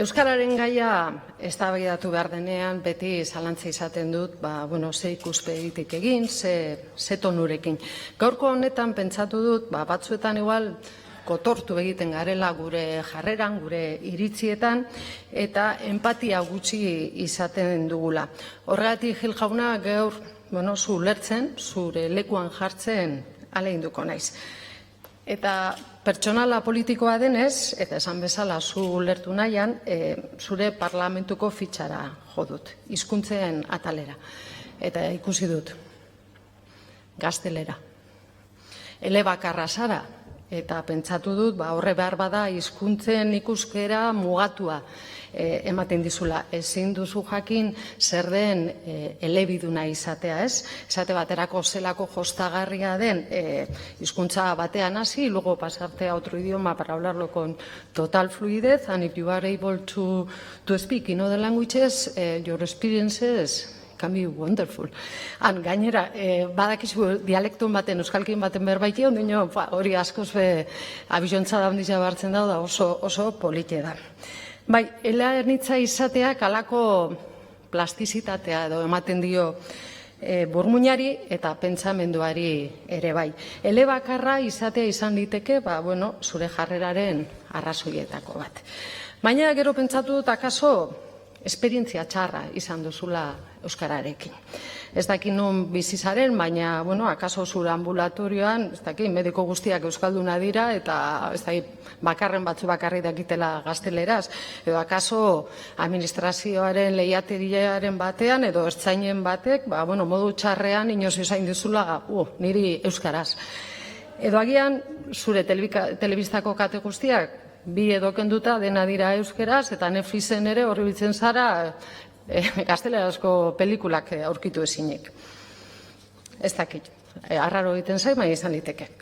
Euskararen gaia eztabaidatu behar denean beti zalantza izaten dut, ze ikuspegitik egin, ze tonurekin. Gaurko honetan pentsatu dut, batzuetan igual kotortu egiten garela gure jarreran, gure iritzietan, eta empatia gutxi izaten dugula. Horregatik, Gil jauna, gaur, zu ulertzen, zure lekuan jartzen ahaleginduko naiz. Eta pertsonala politikoa denez, eta esan bezala zu ulertu nahian, zure parlamentuko fitxara jo dut, hizkuntzen atalera. Eta ikusi dut, gaztelera. Elebakarra zara, eta pentsatu dut, horre behar bada hizkuntzen ikuskera mugatua ematen dizula. Ezin duzu jakin zer den elebiduna izatea, ez? Esate baterako zelako jostagarria den hizkuntza batean hasi, luego pasarte a otro idioma para hablarlo con total fluidez, and if you are able to speak in other languages, your experiences can be wonderful. Gainera, badakizu dialekton baten, euskalkin baten berbaiti, ondino hori askoz abizontza da ondizia bartzen da oso polite da. Bai, eleanitza izateak halako plastizitatea edo ematen dio burmuinari eta pentsamenduari ere bai. Elebakarra izatea izan liteke, zure jarreraren arrazoietako bat. Baina gero pentsatu dut akaso esperientzia txarra izan duzula euskararekin. Ez dakit nun bizizaren, baina, akaso zure ambulatorioan, ez dakit, mediko guztiak euskalduna dira, eta ez dakit, bakarren batzu bakarri dakitela gazteleraz, edo akaso administrazioaren lehiateriaren batean, edo ertzainen batek, modu txarrean inoz izain duzula, niri euskaraz. Edo agian, zure telebistako kate guztiak, bi edo kenduta dena dira euskeraz, eta Netflixen ere horri bitzen zara gaztelerazko pelikulak aurkitu ezinik. Ez dakit, arraro egiten zait, baina izan liteke.